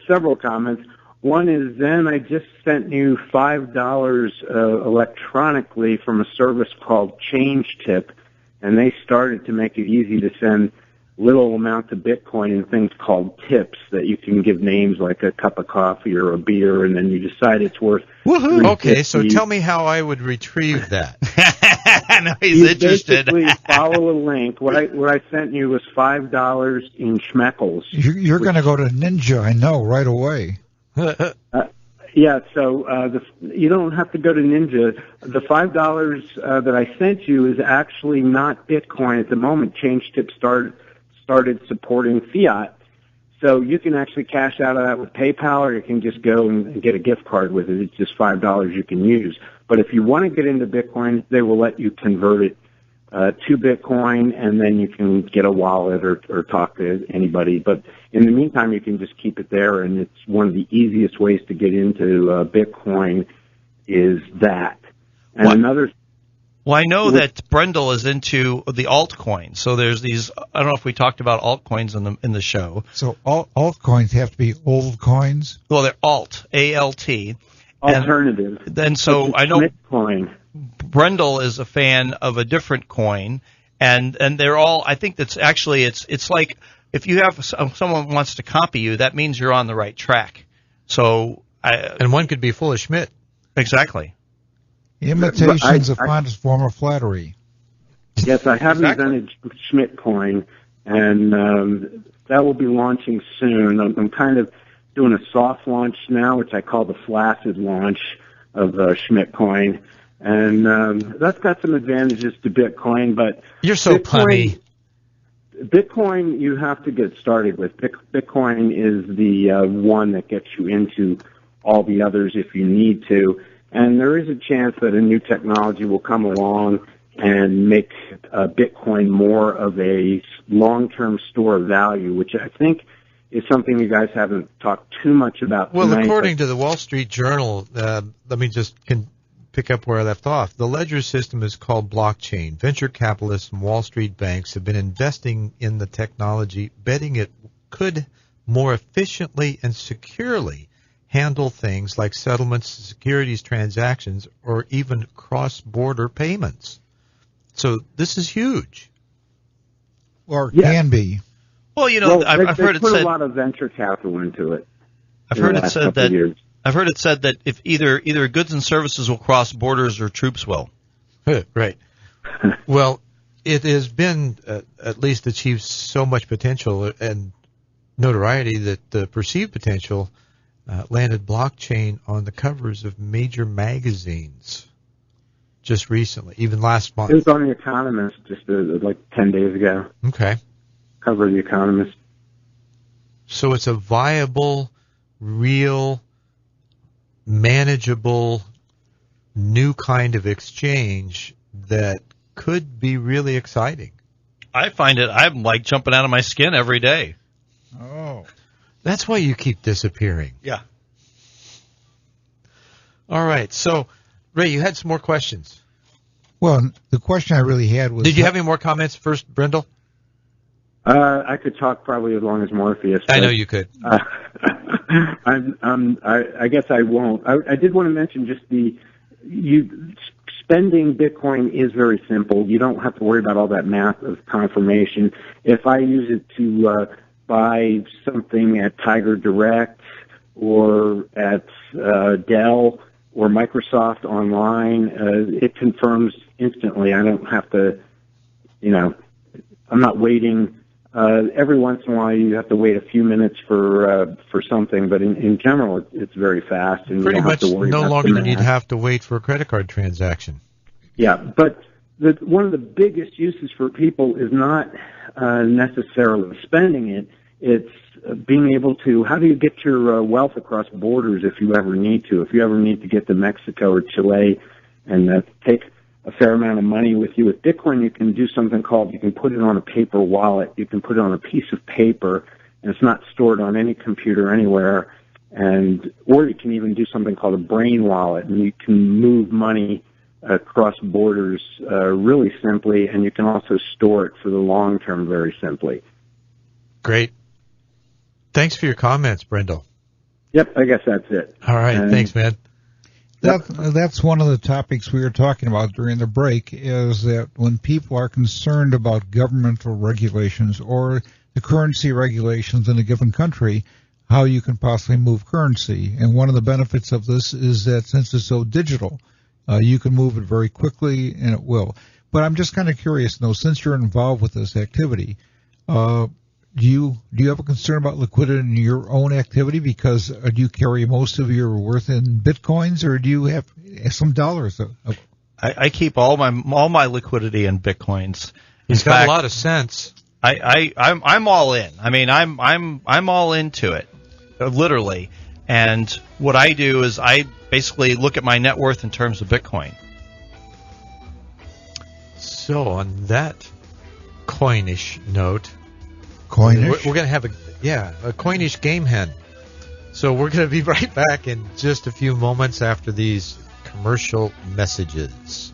Several comments. One is then I just sent you $5 electronically from a service called Change Tip, and they started to make it easy to send little amounts of Bitcoin in things called tips that you can give names like a cup of coffee or a beer, and then you decide it's worth. Woohoo! Okay, so tell me how I would retrieve that. No, he's interested. Basically follow a link. What I sent you was $5 in schmeckles. You're going to go to Ninja, I know, right away. Yeah, so you don't have to go to Ninja. The $5 that I sent you is actually not Bitcoin at the moment. Change Tip started supporting fiat. So you can actually cash out of that with PayPal, or you can just go and get a gift card with it. It's just $5 you can use. But if you want to get into Bitcoin, they will let you convert it to Bitcoin, and then you can get a wallet or talk to anybody. But in the meantime, you can just keep it there, and it's one of the easiest ways to get into Bitcoin is that. And another. Well, I know that Brendel is into the altcoins. So there's these. I don't know if we talked about altcoins in the show. So altcoins have to be old coins. Well, they're alt, A-L-T. Alternative. And so I know Bitcoin. Brendel is a fan of a different coin, and they're all. I think that's actually it's like if you have someone wants to copy you, that means you're on the right track. So and one could be full of Schmidt. Exactly. Imitation's the finest form of flattery. Yes, I have invented Schmidt coin, and that will be launching soon. I'm kind of doing a soft launch now, which I call the flaccid launch of Schmidt coin, and that's got some advantages to Bitcoin. But you're so punny. Bitcoin, you have to get started with. Bitcoin is the one that gets you into all the others if you need to. And there is a chance that a new technology will come along and make Bitcoin more of a long-term store of value, which I think is something you guys haven't talked too much about tonight. Well, according to the Wall Street Journal, let me just pick up where I left off. The ledger system is called blockchain. Venture capitalists and Wall Street banks have been investing in the technology, betting it could more efficiently and securely handle things like settlements, securities transactions, or even cross-border payments. So this is huge. Or can be. Well, you know, I've heard it said put a lot of venture capital into it. I've heard it said that if either goods and services will cross borders or troops will. Right. Well, it has been at least achieved so much potential and notoriety that the perceived potential landed blockchain on the covers of major magazines just recently, even last month. It was on The Economist just like 10 days ago. Okay. Cover of The Economist. So it's a viable, real, manageable, new kind of exchange that could be really exciting. I find it, I'm like jumping out of my skin every day. Oh. That's why you keep disappearing. Yeah. All right. So, Ray, you had some more questions. Well, the question I really had was... Did you have any more comments first, Brendel? I could talk probably as long as Morpheus. I know you could. I guess I won't. I did want to mention just spending Bitcoin is very simple. You don't have to worry about all that math of confirmation. If I use it to buy something at Tiger Direct or at Dell or Microsoft online, it confirms instantly. I don't have to, I'm not waiting. Every once in a while, you have to wait a few minutes for something, but in general, it's very fast. And pretty you don't much have to worry no about longer the than you'd math. have to wait for a credit card transaction. Yeah, but one of the biggest uses for people is not necessarily spending it. It's being able to, how do you get your wealth across borders if you ever need to? If you ever need to get to Mexico or Chile and take a fair amount of money with you. With Bitcoin, you can do something called, you can put it on a paper wallet. You can put it on a piece of paper, and it's not stored on any computer anywhere. Or you can even do something called a brain wallet, and you can move money across borders really simply, and you can also store it for the long term very simply. Great. Thanks for your comments, Brendel. Yep, I guess that's it. All right, thanks, man. That's one of the topics we were talking about during the break, is that when people are concerned about governmental regulations or the currency regulations in a given country, how you can possibly move currency. And one of the benefits of this is that since it's so digital, you can move it very quickly, and it will. But I'm just kind of curious, though, since you're involved with this activity, do you have a concern about liquidity in your own activity? Because do you carry most of your worth in Bitcoins, or do you have some dollars? I keep all my liquidity in Bitcoins. It's got a lot of sense. I'm all in. I mean, I'm all into it, literally. And what I do is I basically look at my net worth in terms of Bitcoin. So on that coinish note, coinish, we're going to have a coinish game hen. So we're going to be right back in just a few moments after these commercial messages.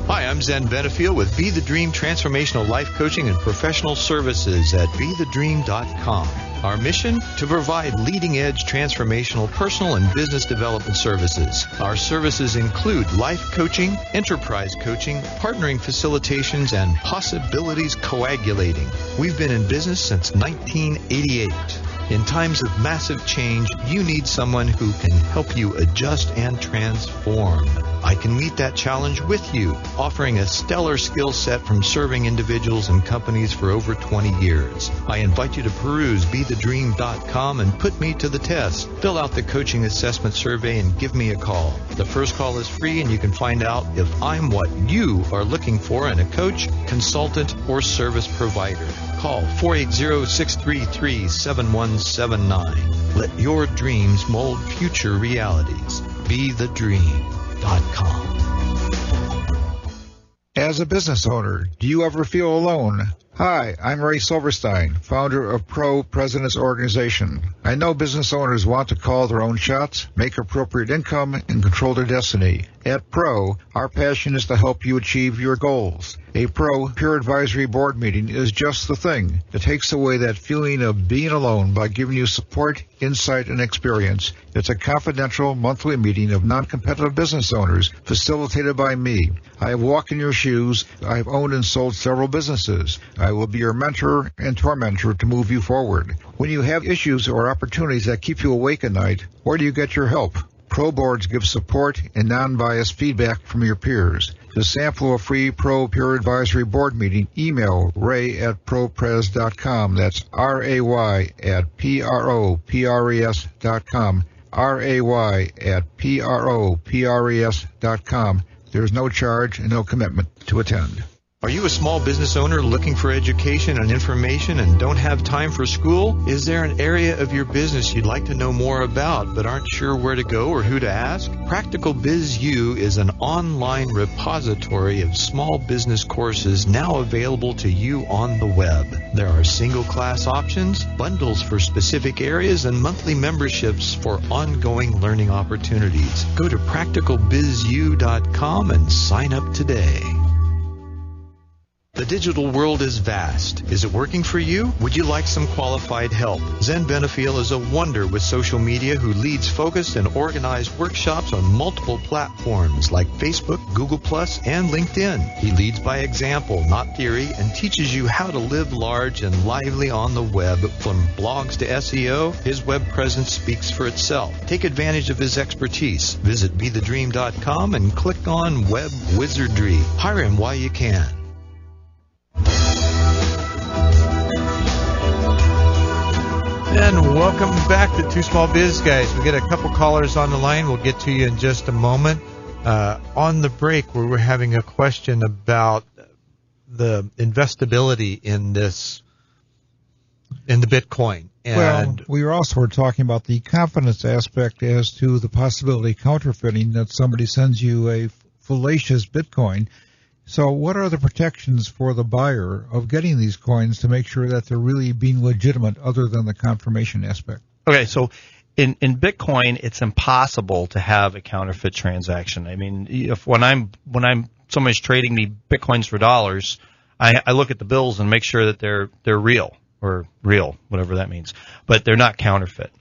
Hi, I'm Zen Benefiel with Be the Dream Transformational Life Coaching and Professional Services at BeTheDream.com. Our mission? To provide leading-edge transformational personal and business development services. Our services include life coaching, enterprise coaching, partnering facilitations, and possibilities coagulating. We've been in business since 1988. In times of massive change, you need someone who can help you adjust and transform. I can meet that challenge with you, offering a stellar skill set from serving individuals and companies for over 20 years. I invite you to peruse BeTheDream.com and put me to the test. Fill out the coaching assessment survey and give me a call. The first call is free, and you can find out if I'm what you are looking for in a coach, consultant, or service provider. Call 480-633-7179. Let your dreams mold future realities. BeTheDream.com. As a business owner, do you ever feel alone? Hi, I'm Ray Silverstein, founder of Pro Presidents Organization. I know business owners want to call their own shots, make appropriate income, and control their destiny. At Pro, our passion is to help you achieve your goals. A Pro peer advisory board meeting is just the thing. It takes away that feeling of being alone by giving you support, insight, and experience. It's a confidential monthly meeting of non-competitive business owners facilitated by me. I have walked in your shoes. I have owned and sold several businesses. I will be your mentor and tormentor to move you forward. When you have issues or opportunities that keep you awake at night, where do you get your help? Pro boards give support and non-biased feedback from your peers. To sample a free Pro Peer Advisory Board meeting, email ray@propres.com. That's ray@propres.com. ray@propres.com. There's no charge and no commitment to attend. Are you a small business owner looking for education and information and don't have time for school? Is there an area of your business you'd like to know more about but aren't sure where to go or who to ask? Practical Biz U is an online repository of small business courses now available to you on the web. There are single class options, bundles for specific areas, and monthly memberships for ongoing learning opportunities. Go to practicalbizu.com and sign up today. The digital world is vast. Is it working for you? Would you like some qualified help? Zen Benefiel is a wonder with social media who leads focused and organized workshops on multiple platforms like Facebook, Google+, and LinkedIn. He leads by example, not theory, and teaches you how to live large and lively on the web. From blogs to SEO, his web presence speaks for itself. Take advantage of his expertise. Visit BeTheDream.com and click on Web Wizardry. Hire him while you can. And welcome back to Two Small Biz Guys. We got a couple callers on the line. We'll get to you in just a moment. On the break, we were having a question about the investability in the Bitcoin. And we were also talking about the confidence aspect as to the possibility of counterfeiting, that somebody sends you a fallacious Bitcoin. So what are the protections for the buyer of getting these coins to make sure that they're really being legitimate other than the confirmation aspect? Okay, so in Bitcoin, it's impossible to have a counterfeit transaction. I mean, if when somebody's trading me Bitcoins for dollars, I look at the bills and make sure that they're real, or real, whatever that means, but they're not counterfeit.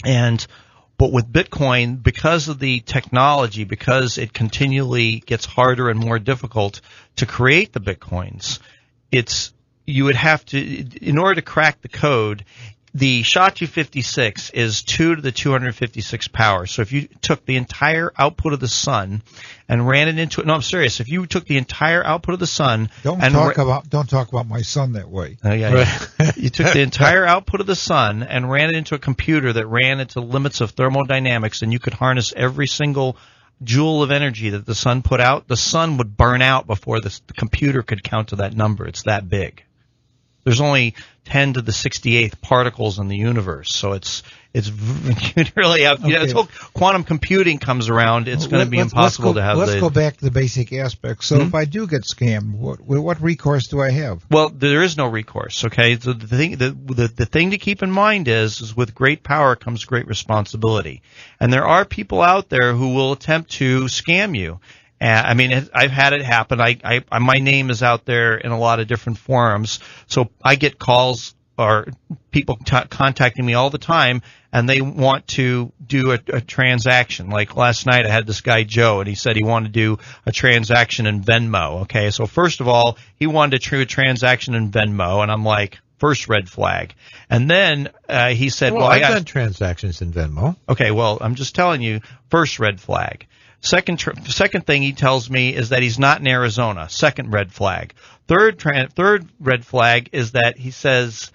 But with Bitcoin, because of the technology, because it continually gets harder and more difficult to create the Bitcoins, you would have to, in order to crack the code, the SHA-256 is 2 to the 256 power. So if you took the entire output of the sun and ran it into it, no, I'm serious. If you took the entire output of the sun, don't talk about my son that way. You took the entire output of the sun and ran it into a computer that ran into limits of thermodynamics, and you could harness every single joule of energy that the sun put out. The sun would burn out before the computer could count to that number. It's that big. There's only 10 to the 68th particles in the universe, so it's you really have, until quantum computing comes around, it's going to be impossible to have. Let's go back to the basic aspects. So if I do get scammed, what recourse do I have? Well, there is no recourse. Okay, so the thing to keep in mind is with great power comes great responsibility, and there are people out there who will attempt to scam you. I mean, I've had it happen. My name is out there in a lot of different forums, so I get calls or people contacting me all the time, and they want to do a transaction. Like last night, I had this guy Joe, and he said he wanted to do a transaction in Venmo. Okay, so first of all, he wanted to do a transaction in Venmo, and I'm like, first red flag. And then he said, "Well, I've done transactions in Venmo." Okay, well, I'm just telling you, first red flag. Second thing he tells me is that he's not in Arizona. Second red flag. Third red flag is that he says,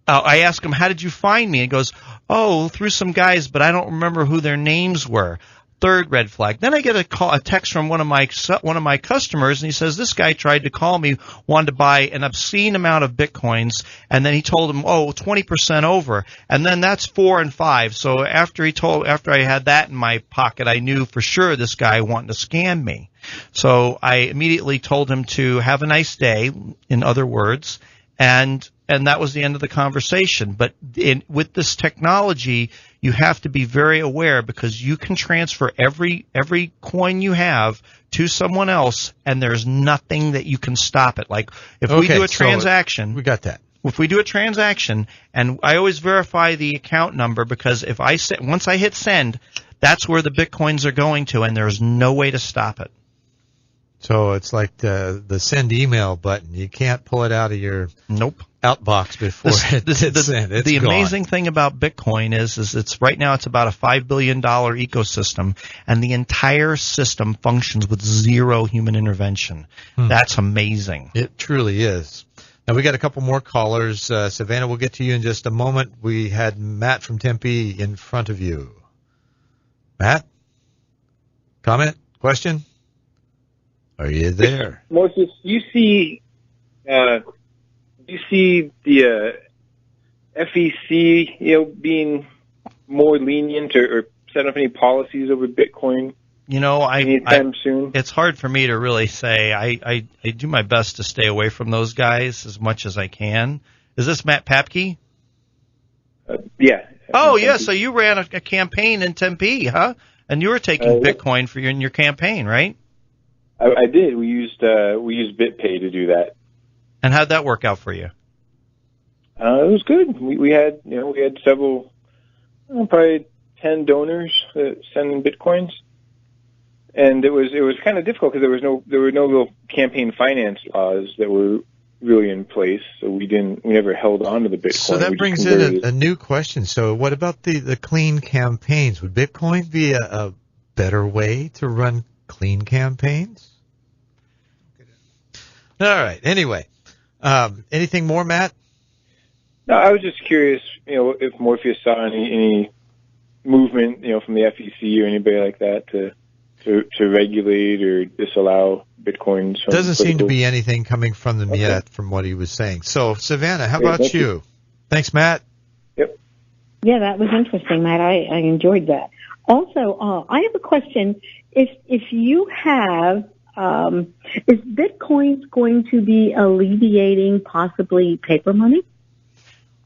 I ask him, how did you find me? He goes, through some guys, but I don't remember who their names were. Third red flag. Then I get a text from one of my customers, and he says this guy tried to call me, wanted to buy an obscene amount of bitcoins, and then he told him 20% over, and then that's 4 and 5. So after I had that in my pocket, I knew for sure this guy wanted to scam me. So I immediately told him to have a nice day, in other words, and that was the end of the conversation. But with this technology, you have to be very aware, because you can transfer every coin you have to someone else, and there's nothing that you can stop it. Like if we do a transaction, we got that. If we do a transaction, and I always verify the account number, because once I hit send, that's where the bitcoins are going to, and there's no way to stop it. So it's like the send email button. You can't pull it out of your outbox before it's sent. It's the gone. Amazing thing about Bitcoin is it's right now it's about a $5 billion ecosystem, and the entire system functions with zero human intervention. That's amazing. It truly is. Now we got a couple more callers. Savannah, we'll get to you in just a moment. We had Matt from Tempe in front of you. Matt, comment, question? Are you there? Moses, do you see the FEC, being more lenient or set up any policies over Bitcoin? Anytime soon? It's hard for me to really say. I do my best to stay away from those guys as much as I can. Is this Matt Papke? Yeah. Oh, yeah. So you ran a campaign in Tempe, huh? And you were taking Bitcoin in your campaign, right? I did. We used BitPay to do that. And how'd that work out for you? It was good. We had several, probably 10 donors sending Bitcoins, and it was kind of difficult because there were no real campaign finance laws that were really in place, so we never held on to the Bitcoin. So that brings in a new question. So what about the clean campaigns? Would Bitcoin be a better way to run clean campaigns? All right. Anyway, anything more, Matt? No, I was just curious, if Morpheus saw any movement, from the FEC or anybody like that to regulate or disallow Bitcoins. Doesn't seem to be anything coming from them yet, from what he was saying. So, Savannah, how about you? Thanks, Matt. Yep. Yeah, that was interesting, Matt. I enjoyed that. Also, I have a question. If you have, is Bitcoin going to be alleviating possibly paper money?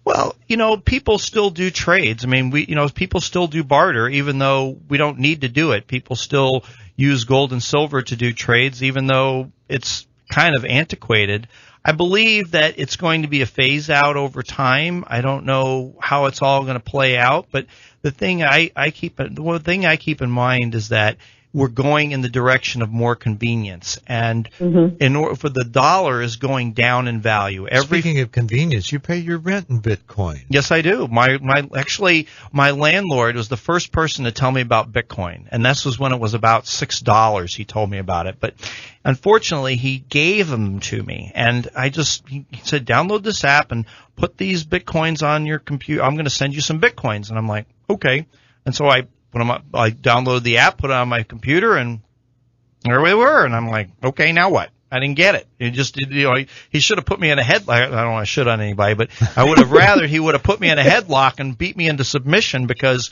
Well, people still do trades. I mean, people still do barter, even though we don't need to do it. People still use gold and silver to do trades, even though it's kind of antiquated. I believe that it's going to be a phase out over time. I don't know how it's all going to play out, but the thing I keep in mind is that we're going in the direction of more convenience, and in order for the dollar is going down in value. Speaking of convenience, you pay your rent in Bitcoin. Yes, I do. My landlord was the first person to tell me about Bitcoin, and this was when it was about $6. He told me about it, but unfortunately, he gave them to me, and he said, download this app and put these Bitcoins on your computer. I'm going to send you some Bitcoins, and I'm like, okay. And so I downloaded the app, put it on my computer, and there we were. And I'm like, okay, now what? I didn't get it. He should have put me in a headlock. I don't want to shit on anybody, but I would have rather he would have put me in a headlock and beat me into submission, because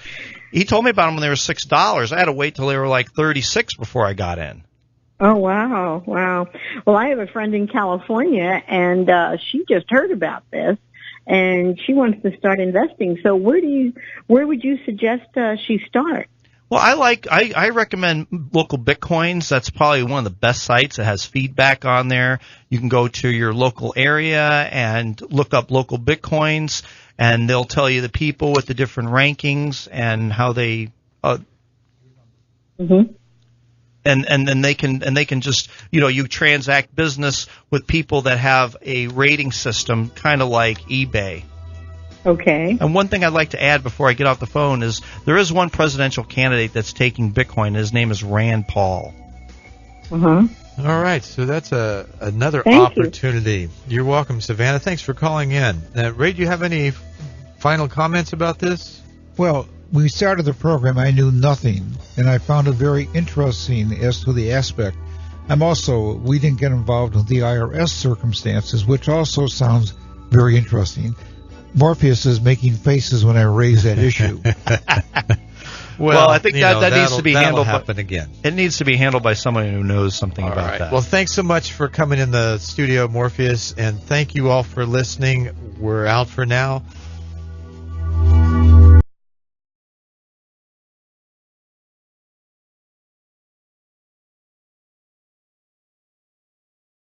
he told me about them when they were $6. I had to wait till they were like 36 before I got in. Oh, wow. Wow. Well, I have a friend in California, and she just heard about this, and she wants to start investing. So where would you suggest she start? Well, I recommend Local Bitcoins. That's probably one of the best sites. It has feedback on there. You can go to your local area and look up Local Bitcoins, and they'll tell you the people with the different rankings and how they and then they can just, you transact business with people that have a rating system, kind of like eBay. Okay. And one thing I'd like to add before I get off the phone is there is one presidential candidate that's taking Bitcoin. His name is Rand Paul. All right, so that's another opportunity. You're welcome, Savannah. Thanks for calling in. Ray, do you have any final comments about this? Well, when we started the program, I knew nothing, and I found it very interesting as to the aspect. We didn't get involved with the IRS circumstances, which also sounds very interesting. Morpheus is making faces when I raise that issue. Well, I think that needs to be handled. Happen again. It needs to be handled by someone who knows something about that. Well, thanks so much for coming in the studio, Morpheus, and thank you all for listening. We're out for now.